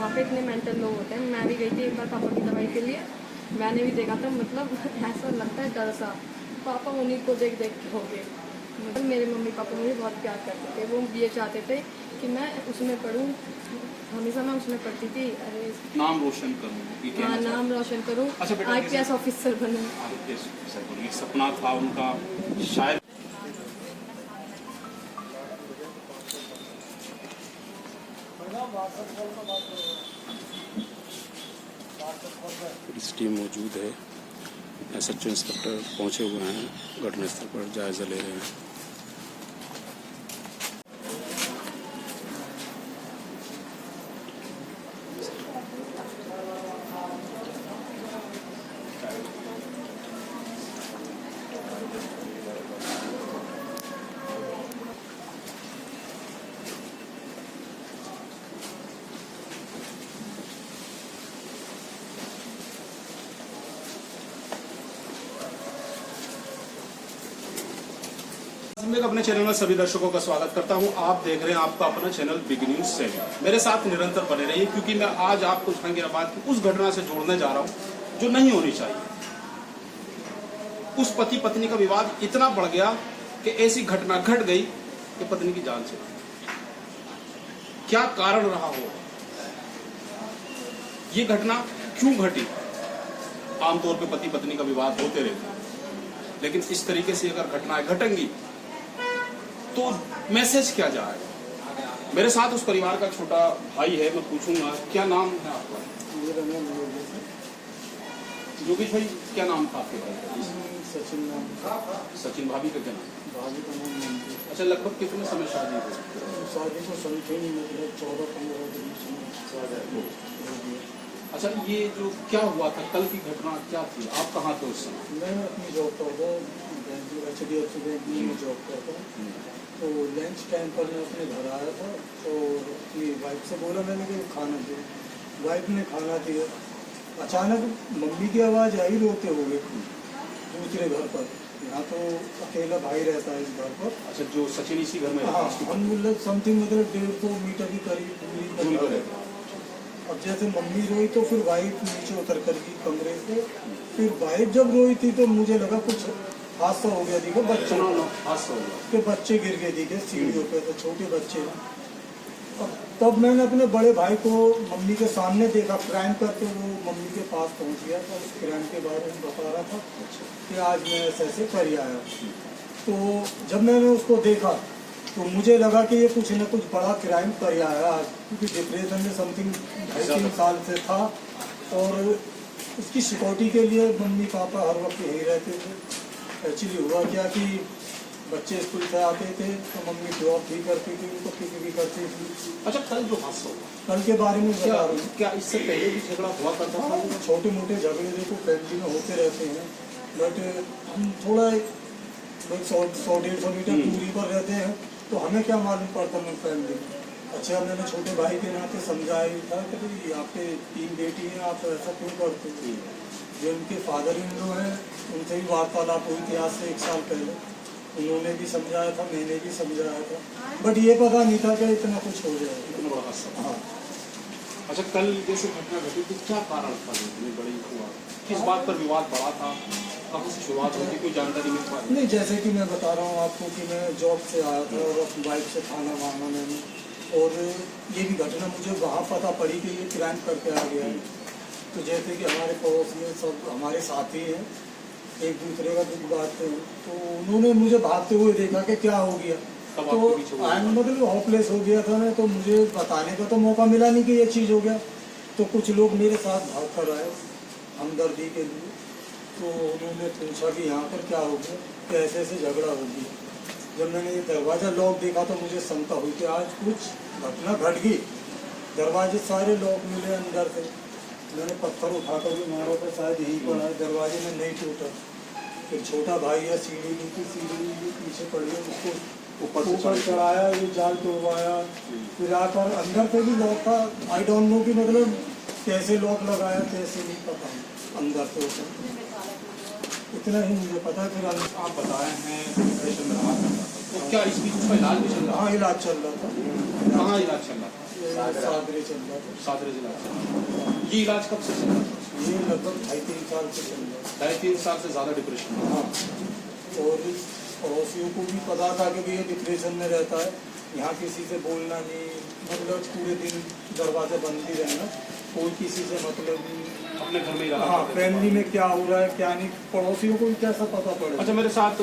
पापा इतने मेंटल लोग होते हैं। मैं भी गई थी एक बार पापा की दवाई के लिए, मैंने भी देखा था, मतलब ऐसा लगता है डर सा, पापा उन्हीं को देख देख के हो गए। मतलब मेरे मम्मी पापा मुझे बहुत प्यार करते थे, वो ये चाहते थे कि मैं उसमें पढ़ूँ, हमेशा मैं उसमें पढ़ती थी। अरे नाम रोशन करूँ, हाँ, नाम रोशन करूँ, अच्छा बेटा, IPS ऑफिसर बनूँ। IPS ऑफिसर बनूँ, एक सपना था उनका शायद। पुलिस टीम मौजूद है, SHO इंस्पेक्टर पहुंचे हुए हैं, घटनास्थल पर जायजा ले रहे हैं। मैं अपने चैनल में सभी दर्शकों का स्वागत करता हूं। आप देख रहे हैं आपका अपना चैनल बिग न्यूज से। मेरे साथ निरंतर बने रहिए, क्योंकि मैं आज आपको जहांगीराबाद की उस घटना से जोड़ने जा रहा हूं जो नहीं होनी चाहिए। उस पति पत्नी का विवाद इतना बढ़ गया कि ऐसी घटना घट गई कि पत्नी की जान चली। क्या कारण रहा हो, ये घटना क्यों घटी? आमतौर पर पति पत्नी का विवाद होते रहते हैं, लेकिन इस तरीके से अगर घटनाएं घटेंगी तो मैसेज क्या जाएगा? मेरे साथ उस परिवार का छोटा भाई है, मैं पूछूंगा क्या नाम है आपका? योगेश भाई, क्या नाम था आपके भाई का? सचिन नाम। सचिन। भाभी का क्या नाम? भाभी का नाम मंजू। अच्छा, लगभग कितने समय शादी हुई? शादी को समझे नहीं, मतलब 14-15 दिन। अच्छा, ये जो क्या हुआ था, कल की घटना क्या थी? आप कहाँ थे उस समय? मैं अपनी जॉब करता था, HDFC बैंक में जॉब करता। तो लंच टाइम पर मैं अपने घर आया था और अपनी वाइफ से बोला मैंने कि खाना दो। वाइफ ने खाना दिया, अचानक मम्मी की आवाज़ आई रोते हुए दूसरे घर पर। यहाँ तो अकेला भाई रहता है इस घर पर। अच्छा, जो सचिन इसी घर में? हाँ, हम मतलब समथिंग मतलब 150 मीटर की करीब दूरी पर रहता है। अब जैसे मम्मी रोई तो फिर वाइफ नीचे उतर कर गई कमरे से। फिर वाइफ जब रोई थी तो मुझे लगा कुछ हादसा हो गया, दिखे बच्चे के बच्चे गिर गए, दिखे सीढ़ियों पे, तो छोटे बच्चे। अब तब मैंने अपने बड़े भाई को मम्मी के सामने देखा क्राइम करते, वो मम्मी के पास पहुंच गया था, उस क्राइम के बारे में बता रहा था कि आज मैं ऐसे कर आया। तो जब मैंने उसको देखा तो मुझे लगा कि ये कुछ न कुछ बड़ा क्राइम कर आया, क्योंकि डिप्रेशन में समथिंग 2.5-3 साल से था और उसकी सिक्योरिटी के लिए मम्मी पापा हर वक्त यही रहते थे। एक्चुअली हुआ क्या कि बच्चे स्कूल से आते थे तो मम्मी जॉब भी करती थी, उनको पिक भी करती थी। अच्छा, कल जो हादसा हुआ, कल के बारे में बता रहा हूँ। क्या इससे पहले भी झगड़ा हुआ करता था? छोटे मोटे झगड़े देखो फैमिली में होते रहते हैं, बट हम थोड़ा 100-150 मीटर दूरी पर रहते हैं तो हमें क्या मालूम पड़ता है फैमिली। अच्छा, मैंने छोटे भाई के नाते समझाया था कि भाई आपके 3 बेटी हैं, आप ऐसा क्यों करते हैं। जो उनके फादर इन लॉ हैं उनसे भी वार्तालाप हुई थी आज से 1 साल पहले, उन्होंने भी समझाया था, मैंने भी समझाया था, बट ये पता नहीं था कि इतना कुछ हो जाएगा। हाँ। अच्छा, कल जैसे घटना घटी थी, क्या कारण था इतनी बड़ी हुआ? किस बात पर विवाद बढ़ा था? कहाँ से शुरुआत हुई थी, कोई जानकारी मिल पा रही? नहीं, जैसे कि मैं बता रहा हूँ आपको कि मैं जॉब से आया था और अपनी वाइफ से खाना मांगा मैंने, और ये भी घटना मुझे वहाँ पता पड़ी कि ये क्राइम करके आ गया है। तो जैसे कि हमारे पड़ोस में सब हमारे साथी हैं, एक दूसरे का दुख बांटते हैं, तो उन्होंने मुझे भागते हुए देखा कि क्या हो गया, तो मतलब होपलेस हो गया था मैं, तो मुझे बताने का तो मौका मिला नहीं कि ये चीज़ हो गया। तो कुछ लोग मेरे साथ भाग कर आए हमदर्दी के लिए, तो उन्होंने पूछा कि यहाँ पर क्या हो गया, कैसे ऐसे झगड़ा हो गया। जब मैंने ये दरवाज़ा लॉक देखा तो मुझे शंका हुई कि आज कुछ घटना घट गई। दरवाजे सारे लॉक मिले अंदर से, मैंने पत्थर उठाकर भी मारा था, शायद यहीं पर आया, दरवाजे में नहीं टूटा। फिर छोटा भाई है, सीढ़ी नीचे सीढ़ी पीछे पड़ी है, उसको ऊपर चढ़ाया, ये जाल तोड़वाया, फिर आकर अंदर से भी लॉक था। आई डोंट नो कि मतलब कैसे लॉक लगाया, कैसे नहीं पता, अंदर से ऊपर इतना ही मुझे पता। फिर आप बताए हैं डिप्रेशन में रहा था, तो क्या इस बीच उसका इलाज भी चल रहा? हाँ, इलाज चल रहा था। कहाँ इलाज चल रहा था? सादरे चल रहा था। सादरे जिला से। ये इलाज कब से चल रहा था? ये लगभग 2.5-3 साल से चल रहा था। 2.5-3 साल से ज़्यादा डिप्रेशन में। हाँ, और पड़ोसियों को भी पता था कि ये डिप्रेशन में रहता है। यहाँ किसी से बोलना नहीं, मतलब पूरे दिन दरवाजे बंद ही रहना, कोई किसी से मतलब नहीं। अपने घर में ही रहा हाँ, करते थे। फैमिली में क्या हो रहा है क्या नहीं, पड़ोसियों को भी कैसा पता पड़े। अच्छा, मेरे साथ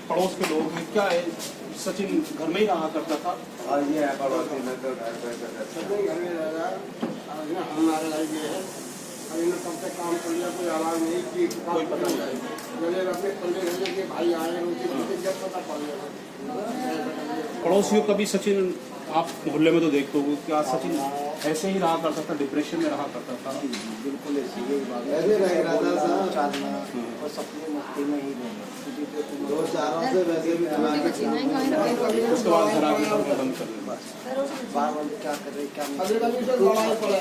पड़ोस के लोग हैं, क्या है, सचिन घर में ही रहा करता था। और ये है पड़ोसी में तो घर पे सचिन घर में रह रहा है। हमारे लाइफ ये है, अभी ने कब तक काम कर लिया, कोई आवाज़ नहीं की, कोई पता नहीं। जब अपने पल्ले रहने के भाई आए हैं, उनकी जब पता पड़ गया। पड़ोसियों कभी सचिन, आप मोहल्ले में तो देखते हो, क्या सचिन ऐसे ही रहा करता था, डिप्रेशन में रहा करता था? बिल्कुल ऐसी ही बात है। ऐसे रह रहा था चालना और सपने मस्ती में ही रहना। 2-4 से वैसे भी उसके बाद घर आके काम बंद कर दिया। बार बार क्या कर रहे क्या नहीं।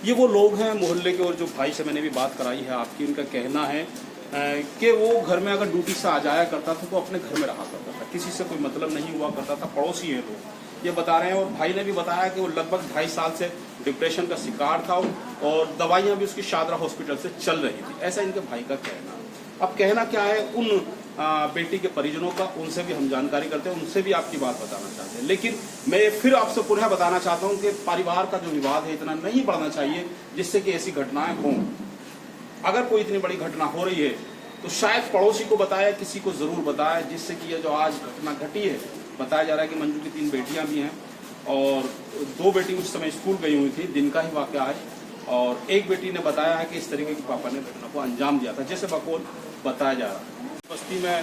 ये वो लोग हैं मोहल्ले के, और जो भाई से मैंने भी बात कराई है आपकी, उनका कहना है कि वो घर में अगर ड्यूटी से आ जाया करता था तो अपने घर में रहा करता था, किसी से कोई मतलब नहीं हुआ करता था। पड़ोसी है लोग ये बता रहे हैं, और भाई ने भी बताया कि वो लगभग 2.5 साल से डिप्रेशन का शिकार था, और दवाइयाँ भी उसकी शादरा हॉस्पिटल से चल रही थी, ऐसा इनके भाई का कहना। अब कहना क्या है उन बेटी के परिजनों का, उनसे भी हम जानकारी करते हैं, उनसे भी आपकी बात बताना चाहते हैं। लेकिन मैं फिर आपसे पुनः बताना चाहता हूं कि परिवार का जो विवाद है इतना नहीं बढ़ना चाहिए जिससे कि ऐसी घटनाएं हों। अगर कोई इतनी बड़ी घटना हो रही है तो शायद पड़ोसी को बताया, किसी को जरूर बताया, जिससे कि ये जो आज घटना घटी है, बताया जा रहा है कि मंजू की 3 बेटियां भी हैं, और 2 बेटी उस समय स्कूल गई हुई थी, दिन का ही वाकया है, और एक बेटी ने बताया है कि इस तरीके की पापा ने घटना को अंजाम दिया था, जैसे बकौल बताया जा रहा है। बस्ती में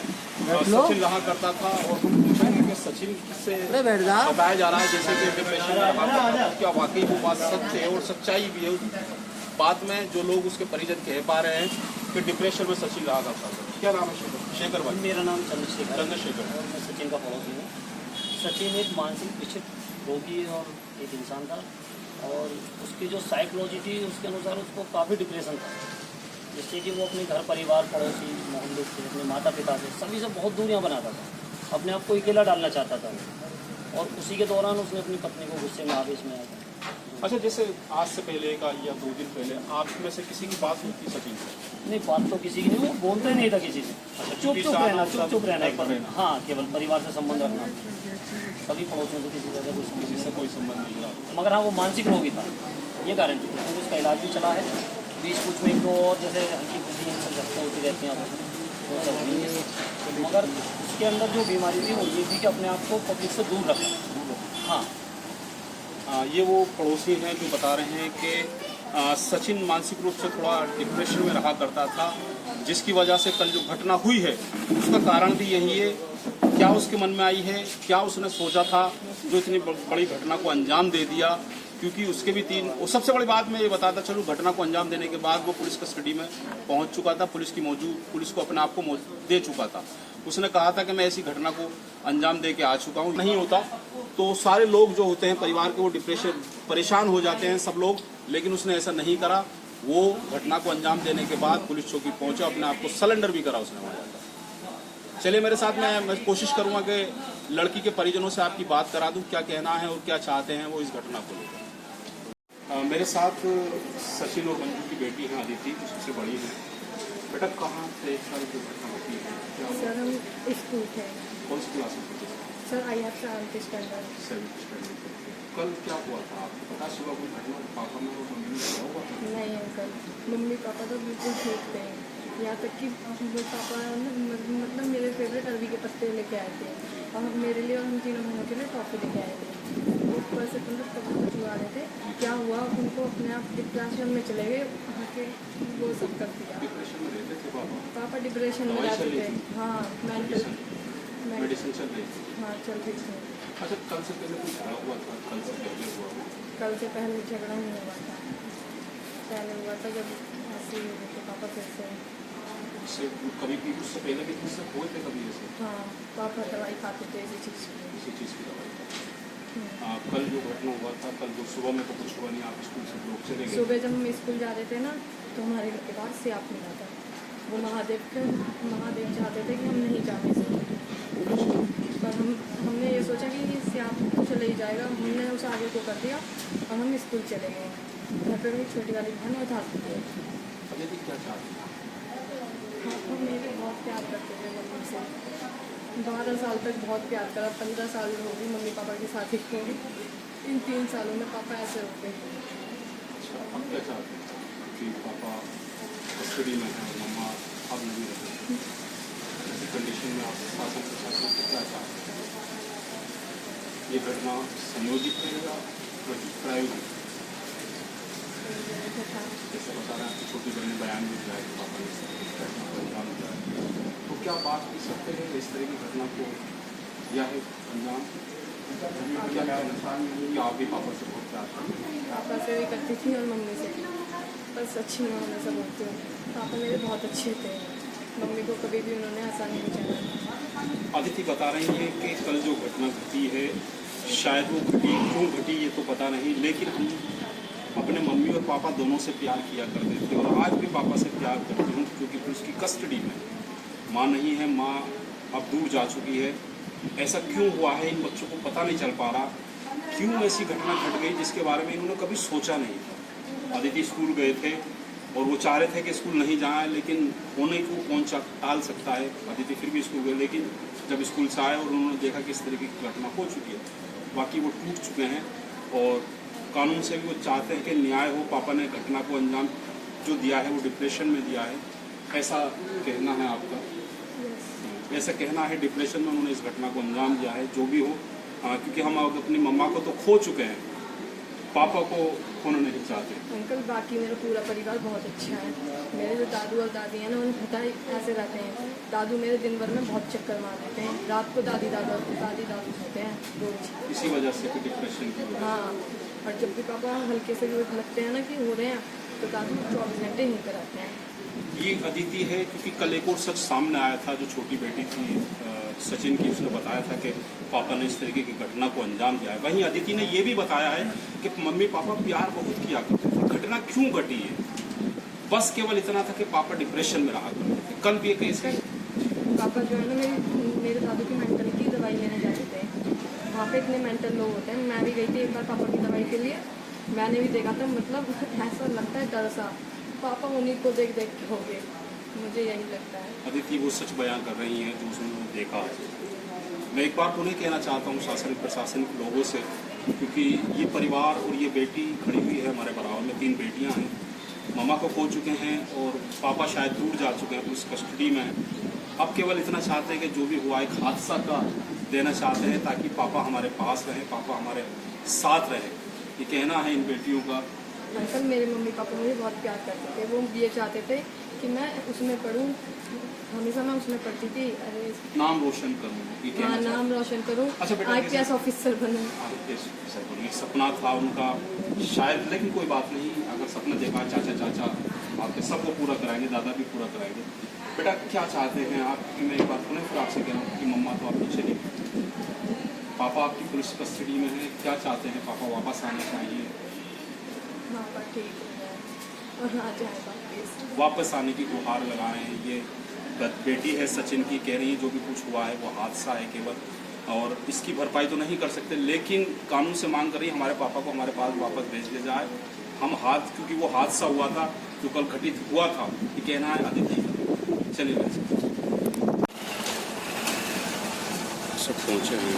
सचिन रहा करता था, और हम पूछेंगे कि सचिन से बताया जा रहा है जैसे कि डिप्रेशन में रहा करता था, क्या वाकई वो बात सच है और सच्चाई भी है उस बात में, जो लोग उसके परिजन कह पा रहे हैं कि डिप्रेशन में सचिन रहा करता था। क्या नाम है? शेखर भाई। मेरा नाम चंद्रशेखर चंद्रशेखर। मैं सचिन का पड़ोसी हूँ। सचिन एक मानसिक विक्षिप्त रोगी और एक इंसान था, और उसकी जो साइकोलॉजी थी उसके अनुसार उसको काफ़ी डिप्रेशन था, जिससे कि वो अपने घर परिवार पड़ोसी मोहल्ले से, अपने माता पिता से, सभी से बहुत दूरियां बनाता था, अपने आप को अकेला डालना चाहता था, और उसी के दौरान उसने अपनी पत्नी को गुस्से में आवेश में आया था। अच्छा, जैसे आज से पहले का या 2 दिन पहले आप में से किसी की बात हुई थी सचिन से? नहीं, बात तो किसी की नहीं, वो बोलते नहीं था किसी से। चुप चुप रहना, हाँ, केवल परिवार से संबंध रखना, कभी पड़ोसियों से किसी तरह किसी से कोई संबंध नहीं रहा। मगर हाँ, वो मानसिक रोगी था, ये गारंटी है। उसका इलाज भी चला है, बीच कुछ में 1-2 और जैसे हल्की फुल्की समझौते होती रहती हैं, वो सब नहीं है। मगर उसके अंदर जो बीमारी थी वो ये थी कि अपने आप को पब्लिक से दूर रखना। हाँ, ये वो पड़ोसी हैं जो बता रहे हैं कि सचिन मानसिक रूप से थोड़ा डिप्रेशन में रहा करता था, जिसकी वजह से कल जो घटना हुई है उसका कारण भी यही है। क्या उसके मन में आई है, क्या उसने सोचा था जो इतनी बड़ी घटना को अंजाम दे दिया, क्योंकि उसके भी 3, और सबसे बड़ी बात मैं ये बताता चलूँ, घटना को अंजाम देने के बाद वो पुलिस कस्टडी में पहुंच चुका था, पुलिस को अपने आप को दे चुका था। उसने कहा था कि मैं ऐसी घटना को अंजाम दे के आ चुका हूँ। नहीं होता तो सारे लोग जो होते हैं परिवार के, वो डिप्रेशन परेशान हो जाते हैं सब लोग, लेकिन उसने ऐसा नहीं करा। वो घटना को अंजाम देने के बाद पुलिस चौकी पहुंचा, अपने आप को सरेंडर भी करा उसने वहाँ जाकर। चलिए मेरे साथ, मैं कोशिश करूँगा कि लड़की के परिजनों से आपकी बात करा दूँ, क्या कहना है और क्या चाहते हैं वो इस घटना को लेकर। मेरे साथ सचिन और मंजू की बेटी हैं अदिति, जो सबसे बड़ी है। बेटा, कहाँ से सारी जो घटना होती है? सर हम स्कूल थे। कौन सी क्लास में थे? Sir I have 7th standard. 7th standard. कल क्या हुआ था? आपको पता सुबह कोई घटना पापा में और मम्मी में क्या हुआ था? नहीं अंकल, मम्मी पापा तो बिल्कुल ठीक थे, यहाँ तक कि पापा मतलब मेरे फेवरेट अरबी के पत्ते लेके आए थे, और मेरे लिए और हम 3 महीनों के लिए टॉफ़ी लेके आए थे। ऊपर से कबूतर छुआ रहे थे, क्या हुआ उनको अपने आप डिप्रेशन में चले गए, वहाँ के वो सब कर दिया। डिप्रेशन में रहते थे पापा डिप्रेशन में रहते थे। हाँ, मेडिसिन चल रही थी। हाँ, चल रही थी। अच्छा, कल से पहले कुछ झगड़ा हुआ था? कल से पहले हुआ? कल से पहले झगड़ा नहीं हुआ था, पहले हुआ था जब ऐसे ही हुए थे पापा फिर से। उससे कभी भी, उससे पहले भी किससे हुए थे कभी ऐसे? हाँ, पापा दवाई खाते थे इसी चीज़ की। किसी चीज़ की दवाई? कल जो घटना हुआ था, कल जो सुबह में तो कुछ हुआ नहीं, आप स्कूल से लोग चले गए। सुबह जब हम स्कूल जा रहे थे ना, तो हमारे घर के बाहर सांप मिला था। वो महादेव चाहते थे कि हम नहीं जाए। पर हमने ये सोचा कि इससे आप तो चले ही जाएगा, हमने उसे आगे को कर दिया और हम स्कूल चले गए। घर पर मेरी छोटी वाली बहन और था अदिति क्या चाहती है? पापा मेरे बहुत प्यार करते थे मम्मी से, 12 साल तक बहुत प्यार करा। 15 साल हो गई मम्मी पापा की शादी को, इन 3 सालों में पापा ऐसे हो गए। अच्छा, अब क्या चाहते हैं कि पापा कस्टडी में है, मम्मा अब नहीं रहे, ऐसी कंडीशन में आप शासन प्रशासन से क्या चाहते हैं? ये घटना संयोजित है या प्रायोगिक? जैसे बता रहे हैं आपकी छोटी बहन ने बयान भी दिया है कि पापा ने इस तरह की घटना को अंजाम दिया है, तो क्या बात कर सकते हैं इस तरह की घटना को दिया है अंजाम? क्या कहना चाहिए कि आप भी पापा से बहुत प्यार करते हैं? पापा से भी करती थी और मम्मी से भी, बस अच्छी में हमेशा बोलती हूँ। पापा मेरे बहुत अच्छे थे, मम्मी को कभी भी उन्होंने ऐसा नहीं बचाया। अदिति बता रही है कि कल जो घटना घटी है, शायद वो घटी क्यों घटी ये तो पता नहीं, लेकिन हम अपने मम्मी और पापा दोनों से प्यार किया करते थे और आज भी पापा से प्यार करती हूँ, क्योंकि उसकी कस्टडी में माँ नहीं है, माँ अब दूर जा चुकी है। ऐसा क्यों हुआ है इन बच्चों को पता नहीं चल पा रहा, क्यों ऐसी घटना घट गई जिसके बारे में इन्होंने कभी सोचा नहीं था। अदिति स्कूल गए थे और वो चाह रहे थे कि स्कूल नहीं जाए, लेकिन होने को कौन टाल सकता है। अदिति फिर भी स्कूल गए, लेकिन जब स्कूल से आए और उन्होंने देखा कि इस तरीके की घटना हो चुकी है, बाकी वो टूट चुके हैं और कानून से भी वो चाहते हैं कि न्याय हो। पापा ने घटना को अंजाम जो दिया है वो डिप्रेशन में दिया है, ऐसा कहना है आपका? ऐसा कहना है, डिप्रेशन में उन्होंने इस घटना को अंजाम दिया है। जो भी हो, क्योंकि हम अपनी मम्मा को तो खो चुके हैं, पापा को खोना नहीं चाहते। अंकल बाकी मेरा पूरा परिवार बहुत अच्छा है। मेरे जो दादू और दादी हैं ना, उन्हें पता है ऐसे रहते हैं। दादू मेरे दिन भर में बहुत चक्कर मार देते हैं, रात को दादी दादू होते हैं रोज, इसी वजह से फिर डिप्रेशन की वजह हाँ। और जब भी पापा हल्के से भी लगते हैं ना कि हो रहे हैं, तो दादू 24 घंटे यहीं पर रहते हैं। ये अदिति है, क्योंकि कल एक और सच सामने आया था, जो छोटी बेटी थी सचिन की, उसने बताया था कि पापा ने इस तरीके की घटना को अंजाम दिया है। वहीं अदिति ने ये भी बताया है कि मम्मी पापा प्यार बहुत किया करते थे। घटना क्यों घटी है? बस केवल इतना था कि पापा डिप्रेशन में रहा करते थे। कल भी एक ऐसे पापा जो है ना, मेरे दादू की मेंटल की दवाई लेने जाते थे, वहाँ पे इतने मेंटल लोग होते हैं। मैं भी गई थी एक बार पापा की दवाई के लिए, मैंने भी देखा था, मतलब ऐसा लगता है डर सा, पापा उन्हीं को देख देख के हो गए, मुझे यही लगता है। अदिति वो सच बयान कर रही हैं जो उसने देखा है। मैं एक बार पुनः कहना चाहता हूँ शासन प्रशासन के लोगों से, क्योंकि ये परिवार और ये बेटी खड़ी हुई है हमारे बराबर में, 3 बेटियाँ हैं, मम्मा को खो चुके हैं और पापा शायद दूर जा चुके हैं, पुलिस कस्टडी में। अब केवल इतना चाहते हैं कि जो भी हुआ एक हादसा का देना चाहते हैं, ताकि पापा हमारे पास रहें, पापा हमारे साथ रहें। ये कहना है इन बेटियों का। अंकल मेरे मम्मी पापा मुझे बहुत प्यार करते थे, वो ये चाहते थे कि मैं उसमें पढ़ूँ, हमेशा मैं उसमें पढ़ती थी। अरे नाम रोशन करूँ, ये कहना हाँ, चाहते हैं। नाम रोशन करूँ, अच्छा बेटा, IPS ऑफिसर बनूँ। ये सपना था उनका शायद, लेकिन कोई बात नहीं, अगर सपना देखा चाचा आपके सबको पूरा कराएंगे, दादा भी पूरा कराएंगे। बेटा क्या चाहते हैं आप? कि मैं एक बार पुनः फिर आपसे कह रहा हूँ कि मम्मा तो आपकी चली, पापा आपकी पुलिस कस्टडी में है, क्या चाहते हैं? पापा वापस आने चाहिए, पापा ठीक हो जाए और आ जाए वापस आने की गुहार लगाएं। ये बेटी है सचिन की, कह रही है जो भी कुछ हुआ है वो हादसा है केवल, और इसकी भरपाई तो नहीं कर सकते, लेकिन कानून से मांग कर रही है हमारे पापा को हमारे पास वापस भेज दिया जाए। हम क्योंकि वो हादसा हुआ था जो कल घटित हुआ था, ये कहना है अदिति। चलिए सब पहुँचे हैं।